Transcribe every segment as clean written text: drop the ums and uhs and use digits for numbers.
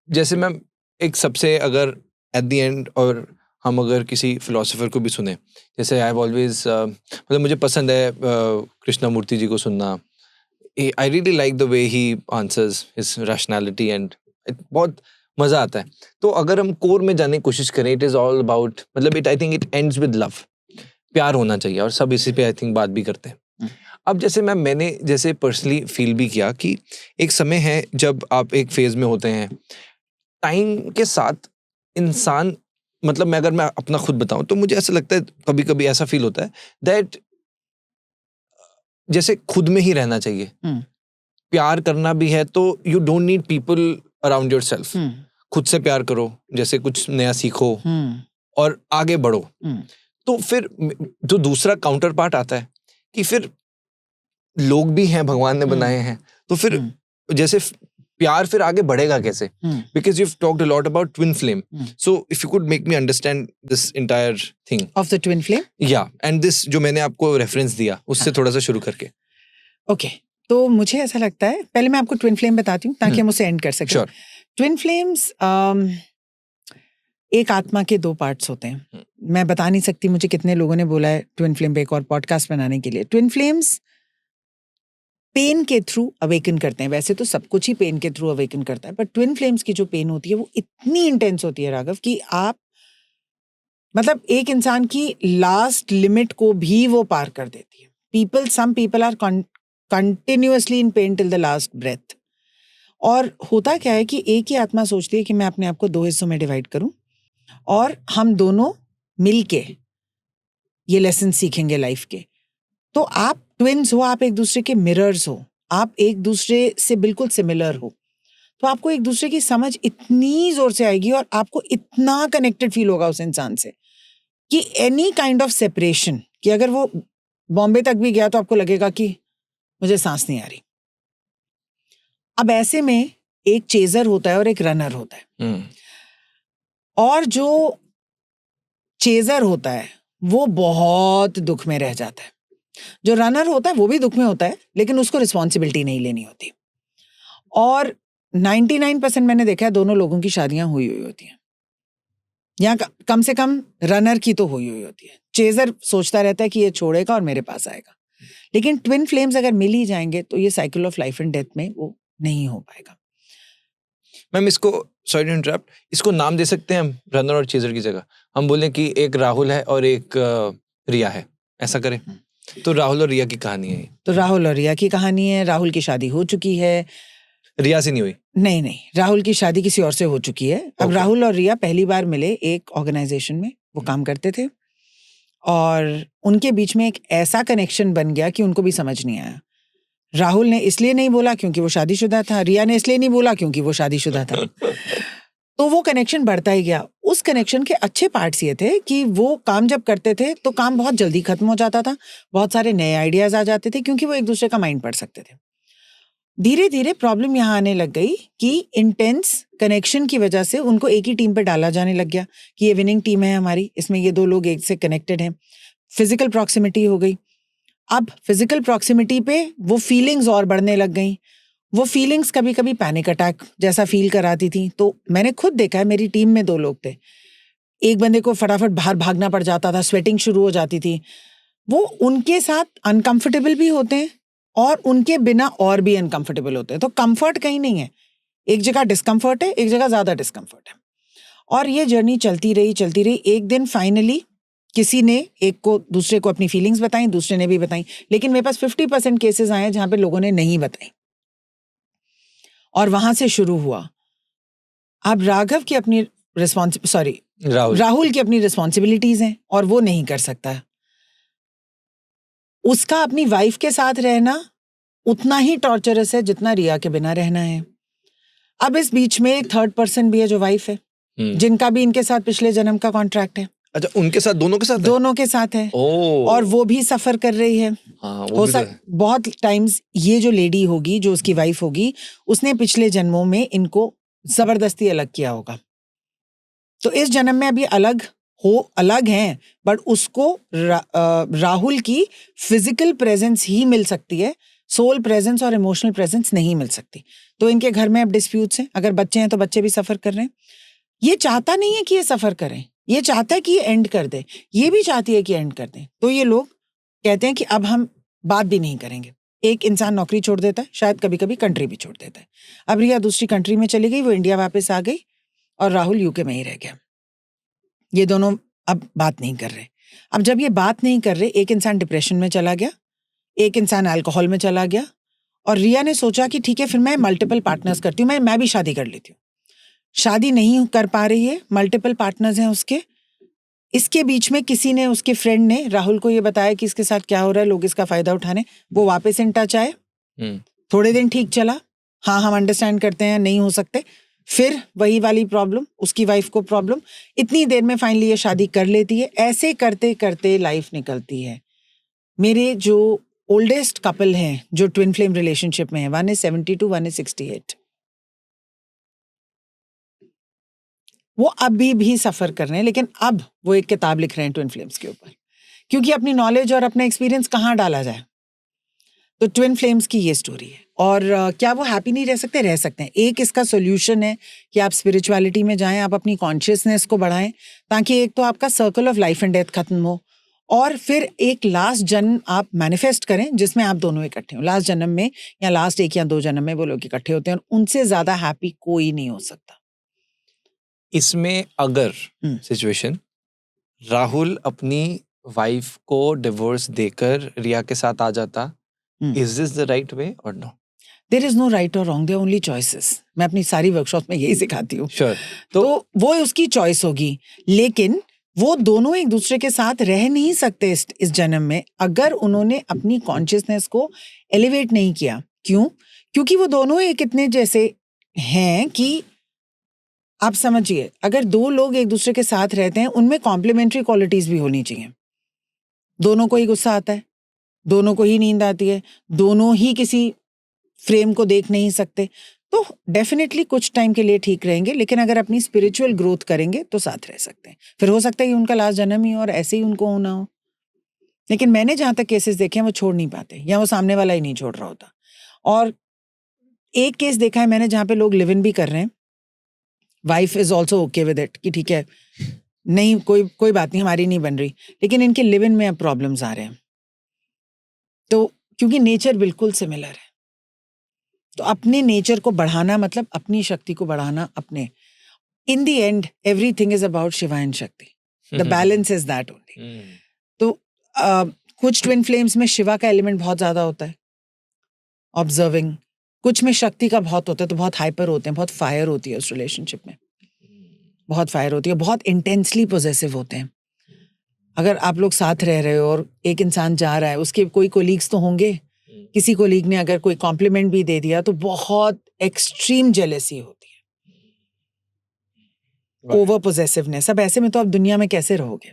जैसे मैम एक सबसे अगर एट द एंड और हम अगर किसी फिलोसोफर को भी सुने, जैसे आई हैव ऑलवेज मतलब मुझे पसंद है कृष्णमूर्ति जी को सुनना. I really like the way he answers his rationality and बहुत मजा आता है. तो अगर हम कोर में जाने की कोशिश करें, इट इज ऑल अबाउट, मतलब it I think it ends with love. प्यार होना चाहिए और सब इसी पे आई थिंक बात भी करते हैं. अब जैसे मैंने जैसे पर्सनली फील भी किया कि एक समय है जब आप एक फेज में होते हैं, टाइम के साथ इंसान, मतलब मैं अपना खुद बताऊं तो मुझे ऐसा लगता है, कभी कभी ऐसा फील होता है दैट जैसे खुद में ही रहना चाहिए. प्यार करना भी है तो you don't need people around your self. खुद से प्यार करो, जैसे कुछ नया सीखो और आगे बढ़ो. तो फिर जो दूसरा काउंटर पार्ट आता है कि फिर लोग भी हैं, भगवान ने बनाए हैं, तो फिर जैसे प्यार फिर आगे बढ़ेगा कैसे? Because you've talked a lot about twin flame. So if you could make me understand this entire thing. Of the twin flame? Yeah, and this जो मैंने आपको रेफरेंस दिया उससे थोड़ा सा शुरू करके. Okay. तो मुझे ऐसा लगता है, पहले मैं आपको ट्विन फ्लेम बताती हूँ ताकि हम उसे एंड कर सकें. Sure. ट्विन फ्लेम्स एक आत्मा के दो पार्ट्स होते हैं. मैं बता नहीं सकती मुझे कितने लोगों ने बोला है ट्विन फ्लेम पे एक और पॉडकास्ट बनाने के लिए. ट्विन फ्लेम्स पेन के थ्रू अवेकन करते हैं. वैसे तो सब कुछ ही पेन के थ्रू अवेकन करता है, पर ट्विन फ्लेम्स की जो पेन होती है वो इतनी इंटेंस होती है राघव कि आप, मतलब एक इंसान की लास्ट लिमिट को भी वो पार कर देती है. Some people are continuously in pain till the last breath. और होता क्या है कि एक ही आत्मा सोचती है कि मैं अपने आप को 2 हिस्सों में डिवाइड करूं और हम दोनों मिलके ये लेसन सीखेंगे लाइफ के. तो आप ट्विन्स हो, आप एक दूसरे के मिरर्स हो, आप एक दूसरे से बिल्कुल सिमिलर हो, तो आपको एक दूसरे की समझ इतनी जोर से आएगी और आपको इतना कनेक्टेड फील होगा उस इंसान से कि एनी काइंड ऑफ सेपरेशन, कि अगर वो बॉम्बे तक भी गया तो आपको लगेगा कि मुझे सांस नहीं आ रही. अब ऐसे में एक चेजर होता है और एक रनर होता है. और जो चेजर होता है वो बहुत दुख में रह जाता है. जो रनर होता है वो भी दुख में होता है, लेकिन उसको रिस्पॉन्सिबिलिटी नहीं लेनी होती. और 99% मैंने देखा है दोनों लोगों की शादियां हुई होती हैं, या कम से कम रनर की तो हुई होती है. चेजर सोचता रहता है कि ये छोड़ेगा और मेरे पास आएगा. लेकिन ट्विन फ्लेम्स अगर मिल ही जाएंगे तो ये cycle of life and death में वो नहीं हो पाएगा. मैम इसको, सॉरी टू इंटरप्ट, इसको नाम दे सकते हैं हम, रनर और चेजर की जगह हम बोलें कि एक राहुल है और एक रिया है, ऐसा करें? तो राहुल और रिया की कहानी है. तो राहुल और रिया की कहानी है. राहुल की शादी हो चुकी है. रिया से नहीं हुई? नहीं, राहुल की शादी किसी और से हो चुकी है. अब राहुल और रिया पहली बार मिले एक ऑर्गेनाइजेशन में, वो काम करते थे और उनके बीच में एक ऐसा कनेक्शन बन गया कि उनको भी समझ नहीं आया. राहुल ने इसलिए नहीं बोला क्योंकि वो शादीशुदा था, रिया ने इसलिए नहीं बोला क्योंकि वो शादीशुदा था. तो वो कनेक्शन बढ़ता ही गया. उस कनेक्शन के अच्छे पार्ट्स ये थे कि वो काम जब करते थे तो काम बहुत जल्दी खत्म हो जाता था, बहुत सारे नए आइडियाज आ जाते थे क्योंकि वो एक दूसरे का माइंड पढ़ सकते थे. धीरे धीरे प्रॉब्लम यहाँ आने लग गई कि इंटेंस कनेक्शन की वजह से उनको एक ही टीम पे डाला जाने लग गया कि ये विनिंग टीम है हमारी, इसमें ये 2 लोग एक से कनेक्टेड हैं. फिजिकल प्रॉक्सिमिटी हो गई. अब फिजिकल प्रॉक्सिमिटी पे वो फीलिंग्स और बढ़ने लग गई. वो फीलिंग्स कभी कभी पैनिक अटैक जैसा फील कराती थी. तो मैंने खुद देखा है, मेरी टीम में 2 लोग थे, एक बंदे को फटाफट बाहर भागना पड़ जाता था, स्वेटिंग शुरू हो जाती थी. वो उनके साथ अनकंफर्टेबल भी होते हैं और उनके बिना और भी अनकंफर्टेबल होते हैं. तो कंफर्ट कहीं नहीं है, एक जगह डिस्कम्फर्ट है, एक जगह ज्यादा डिस्कम्फर्ट है. और ये जर्नी चलती रही. एक दिन फाइनली किसी ने एक को दूसरे को अपनी फीलिंग्स बताई, दूसरे ने भी बताई, लेकिन मेरे पास 50% केसेस आए जहां पे लोगों ने नहीं बताई और वहां से शुरू हुआ. अब राघव की अपनी राहुल की अपनी रिस्पॉन्सिबिलिटीज हैं और वो नहीं कर सकता. उसका अपनी वाइफ के साथ रहना उतना ही टॉर्चरस है जितना रिया के बिना रहना है. अब इस बीच में एक थर्ड पर्सन भी है जो वाइफ है, जिनका भी इनके साथ पिछले जन्म का कॉन्ट्रैक्ट है. अच्छा, उनके साथ, दोनों के साथ है. और वो भी सफर कर रही है. बहुत टाइम्स ये जो लेडी होगी, जो उसकी वाइफ होगी, उसने पिछले जन्मों में इनको जबरदस्ती अलग किया होगा. तो इस जन्म में अभी अलग हैं, बट उसको राहुल की फिजिकल प्रेजेंस ही मिल सकती है सोल प्रेजेंस और इमोशनल प्रेजेंस नहीं मिल सकती। तो इनके घर में अब डिस्प्यूट्स हैं, अगर बच्चे हैं तो बच्चे भी सफर कर रहे हैं। ये चाहता नहीं है कि ये सफर करें, ये चाहता है कि ये एंड कर दे, ये भी चाहती है कि एंड कर दे। तो ये लोग कहते हैं कि अब हम बात भी नहीं करेंगे। एक इंसान नौकरी छोड़ देता है, शायद कभी कभी कंट्री भी छोड़ देता है। अब रिया दूसरी कंट्री में चली गई, वो इंडिया वापस आ गई और राहुल यूके में ही रह गया। ये दोनों अब बात नहीं कर रहे। अब जब ये बात नहीं कर रहे, एक इंसान डिप्रेशन में चला गया, एक इंसान अल्कोहल में चला गया, और रिया ने सोचा कि ठीक है फिर मैं मल्टीपल पार्टनर्स करती हूँ, मैं भी शादी कर लेती हूँ। शादी नहीं कर पा रही है, मल्टीपल पार्टनर्स हैं उसके। इसके बीच में किसी ने, उसके फ्रेंड ने राहुल को ये बताया कि इसके साथ क्या हो रहा है, लोग इसका फायदा उठाने। वो वापस इन टच आए, थोड़े दिन ठीक चला, हाँ हम अंडरस्टैंड करते हैं, नहीं हो सकते, फिर वही वाली प्रॉब्लम, उसकी वाइफ को प्रॉब्लम, इतनी देर में फाइनली ये शादी कर लेती है। ऐसे करते करते लाइफ निकलती है। मेरे जो ओल्डेस्ट कपल हैं जो ट्विन फ्लेम रिलेशनशिप में है, वन इज 72, वन इज 68। वो अभी भी सफर कर रहे हैं, लेकिन अब वो एक किताब लिख रहे हैं ट्विन फ्लेम्स के ऊपर, क्योंकि अपनी नॉलेज और अपना एक्सपीरियंस कहाँ डाला जाए। तो ट्विन फ्लेम्स की ये स्टोरी है। और क्या वो हैप्पी नहीं रह सकते? रह सकते हैं। एक इसका सोल्यूशन है कि आप स्पिरिचुअलिटी में जाएं, आप अपनी कॉन्शियसनेस को बढ़ाएं, ताकि एक तो आपका circle of life and death खत्म हो, और फिर एक लास्ट जन्म आप मैनिफेस्ट करें जिसमें आप दोनों इकट्ठे हो। लास्ट जन्म में या लास्ट 1 या 2 जन्म में वो लोग इकट्ठे होते हैं, और उनसे ज्यादा हैप्पी कोई नहीं हो सकता। इसमें अगर सिचुएशन राहुल अपनी वाइफ को डिवोर्स देकर रिया के साथ आ जाता, is this the right way or no? There is no right or wrong, there only choices. मैं अपनी सारी वर्कशॉप में यही सिखाती हूँ। Sure. तो वो उसकी चॉइस होगी, लेकिन वो दोनों एक दूसरे के साथ रह नहीं सकते इस जन्म में, अगर उन्होंने अपनी कॉन्शियसनेस को एलिवेट नहीं किया। क्यों? क्योंकि वो दोनों एक इतने जैसे हैं कि आप समझिए, अगर 2 लोग एक दूसरे के साथ रहते हैं, उनमें कॉम्प्लीमेंट्री क्वालिटीज भी होनी चाहिए। दोनों को ही गुस्सा आता है, दोनों को ही नींद आती है, दोनों ही किसी फ्रेम को देख नहीं सकते, तो डेफिनेटली कुछ टाइम के लिए ठीक रहेंगे, लेकिन अगर अपनी स्पिरिचुअल ग्रोथ करेंगे तो साथ रह सकते हैं। फिर हो सकता है कि उनका लास्ट जन्म ही और ऐसे ही उनको होना हो। लेकिन मैंने जहां तक केसेस देखे हैं, वो छोड़ नहीं पाते, या वो सामने वाला ही नहीं छोड़ रहा होता। और एक केस देखा है मैंने जहां पे लोग लिव इन भी कर रहे हैं, wife is also okay with it कि ठीक है, नहीं कोई बात नहीं, हमारी नहीं बन रही, लेकिन इनके लिव इन में अब प्रॉब्लम्स आ रहे हैं। तो क्योंकि नेचर बिल्कुल सिमिलर है, तो अपने नेचर को बढ़ाना मतलब अपनी शक्ति को बढ़ाना अपने। In the end everything is about Shiva and Shakti, the balance is that only. तो कुछ ट्विन फ्लेम्स में शिवा का एलिमेंट बहुत ज्यादा होता है, ऑब्जर्विंग, कुछ में शक्ति का बहुत होता है, तो बहुत हाइपर होते हैं, बहुत फायर होती है उस रिलेशनशिप में, बहुत फायर होती है, बहुत इंटेंसली पोजेसिव होते हैं। अगर आप लोग साथ रह रहे हो और एक इंसान जा रहा है, उसके कोई कोलीग्स तो होंगे, किसी कोलीग ने अगर कोई कॉम्प्लीमेंट भी दे दिया तो बहुत एक्सट्रीम जेलेसी होती है, ओवर पोजेसिवनेस। अब ऐसे में तो आप दुनिया में कैसे रहोगे?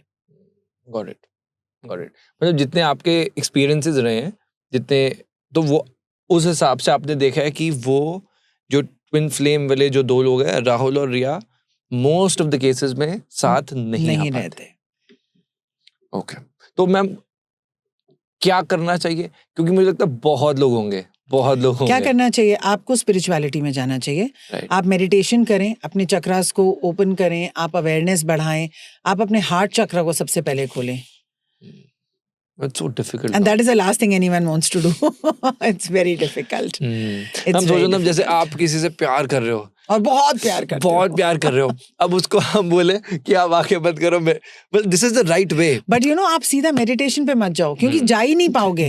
Got it, got it. मतलब जितने आपके एक्सपीरियंसेस रहे हैं, जितने, तो वो उस हिसाब से आपने देखा है कि वो जो ट्विन फ्लेम वाले जो 2 लोग हैं, राहुल और रिया, मोस्ट ऑफ द केसेस में साथ नहीं रहते। ओके, तो मैम क्या करना चाहिए? क्योंकि मुझे लगता है बहुत लोग होंगे। क्या करना चाहिए? आपको स्पिरिचुअलिटी में जाना चाहिए। आप मेडिटेशन करें, अपने चक्रास को ओपन करें, आप अवेयरनेस बढ़ाएं, आप अपने हार्ट चक्र को सबसे पहले खोलें। It's so difficult. And that is the last thing anyone wants to do. It's very difficult. हम सोचो ना, जैसे आप किसी से प्यार कर रहे हो और बहुत प्यार कर रहे हो, अब उसको हम बोले कि आप आंखें बंद करो, well, this is the right way. But you know, आप सीधा मेडिटेशन पे मत जाओ, क्योंकि जा ही नहीं पाओगे।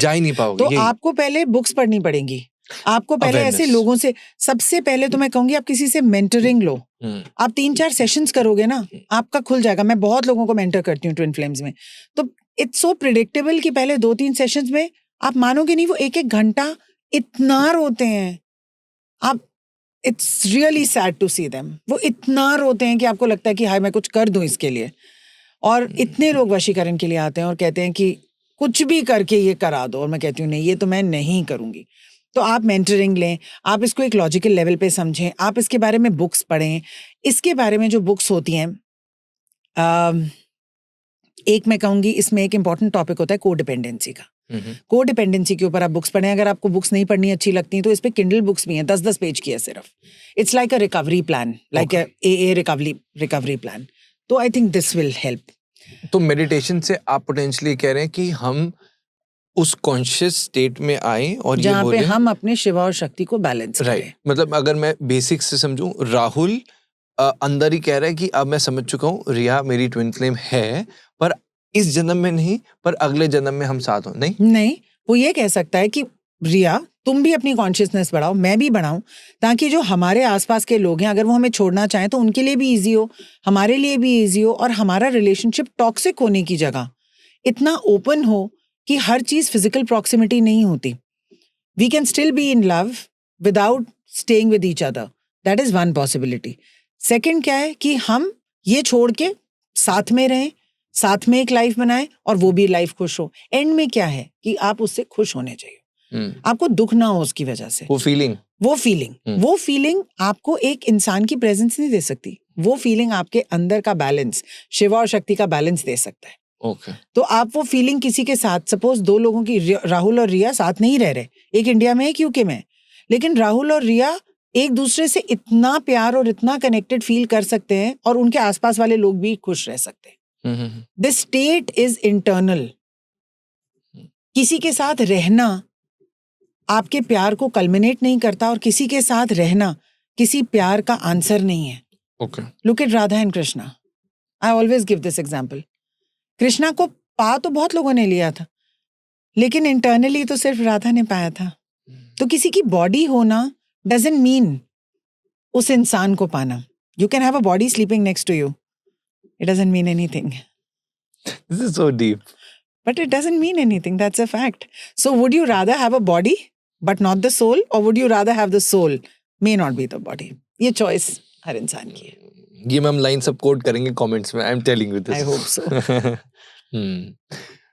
तो आपको पहले बुक्स पढ़नी पड़ेंगी, आपको पहले ऐसे लोगों से, सबसे पहले तो मैं कहूंगी आप किसी से मेंटरिंग लो। आप 3-4 सेशंस करोगे ना, आपका खुल जाएगा। मैं बहुत लोगों को मेंटर करती हूँ ट्विन फ्लेम्स में, तो इट्स सो प्रिडिक्टेबल कि पहले 2-3 सेशंस में आप मानोगे नहीं, वो 1-1 घंटा इतना रोते हैं आप, it's really sad to see them. वो इतना रोते हैं कि आपको लगता है कि हाय मैं कुछ कर दूं इसके लिए। और इतने लोग वशीकरण के लिए आते हैं और कहते हैं कि कुछ भी करके ये करा दो, और मैं कहती हूँ नहीं, ये तो मैं नहीं करूंगी। तो आप मेंटरिंग लें, आप इसको एक लॉजिकल लेवल पे समझें, आप इसके बारे में बुक्स पढ़ें। इसके बारे में जो बुक्स होती हैं, एक मैं कहूँगी इसमें एक इम्पॉर्टेंट टॉपिक होता है कोडिपेंडेंसी का। को डिपेंडेंसी के ऊपर आप बुक्स पढ़ें. अगर आपको बुक्स नहीं पढ़नी अच्छी लगती तो इस पे किंडल बुक्स भी हैं, 10-10 पेज की है सिर्फ. It's like a recovery plan, like a recovery plan. तो I think this will help. तो मेडिटेशन से आप पोटेंशियली कह रहे हैं कि हम उस कॉन्शियस स्टेट में आए और ये जहाँ पे बोले हम अपने शिवा और शक्ति को बैलेंस करें. राइट. मतलब अगर मैं बेसिक्स से समझूं, राहुल अंदर ही कह रहा है कि अब मैं समझ चुका हूँ रिया मेरी ट्विन फ्लेम है, पर इस जन्म में नहीं, पर अगले जन्म में हम साथ हो. नहीं, वो ये कह सकता है कि रिया तुम भी अपनी कॉन्शियसनेस बढ़ाओ, मैं भी बढ़ाऊं, ताकि जो हमारे आसपास के लोग हैं अगर वो हमें छोड़ना चाहें तो उनके लिए भी इजी हो, हमारे लिए भी इजी हो, और हमारा रिलेशनशिप टॉक्सिक होने की जगह इतना ओपन हो कि हर चीज फिजिकल प्रॉक्सिमिटी नहीं होती. We can still be in love without staying with each other. That is one possibility. Second क्या है कि हम ये छोड़ के साथ में रहें, साथ में एक लाइफ बनाएं और वो भी लाइफ खुश हो. एंड में क्या है कि आप उससे खुश होने चाहिए, आपको दुख ना हो उसकी वजह से. वो फीलिंग आपको एक इंसान की प्रेजेंस नहीं दे सकती. वो फीलिंग आपके अंदर का बैलेंस, शिवा और शक्ति का बैलेंस दे सकता है. तो आप वो फीलिंग किसी के साथ, सपोज 2 लोगों की, राहुल और रिया साथ नहीं रह रहे, एक इंडिया में है, एक यूके में, लेकिन राहुल और रिया एक दूसरे से इतना प्यार और इतना कनेक्टेड फील कर सकते हैं और उनके आसपास वाले लोग भी खुश रह सकते हैं. This state is internal. किसी के साथ रहना आपके प्यार को कल्मिनेट नहीं करता, और किसी के साथ रहना किसी प्यार का आंसर नहीं है. Look at Radha and Krishna. I always give this example. Krishna को पा तो बहुत लोगों ने लिया था, लेकिन इंटरनली तो सिर्फ राधा ने पाया था. तो किसी की बॉडी होना doesn't mean उस इंसान को पाना. You can have a body sleeping next to you. It doesn't mean anything. This is so deep. But it doesn't mean anything. That's a fact. So would you rather have a body but not the soul, or would you rather have the soul may not be the body? ये choice हर इंसान की है. ये हम line सब coat करेंगे comments में. I am telling you this. I hope so.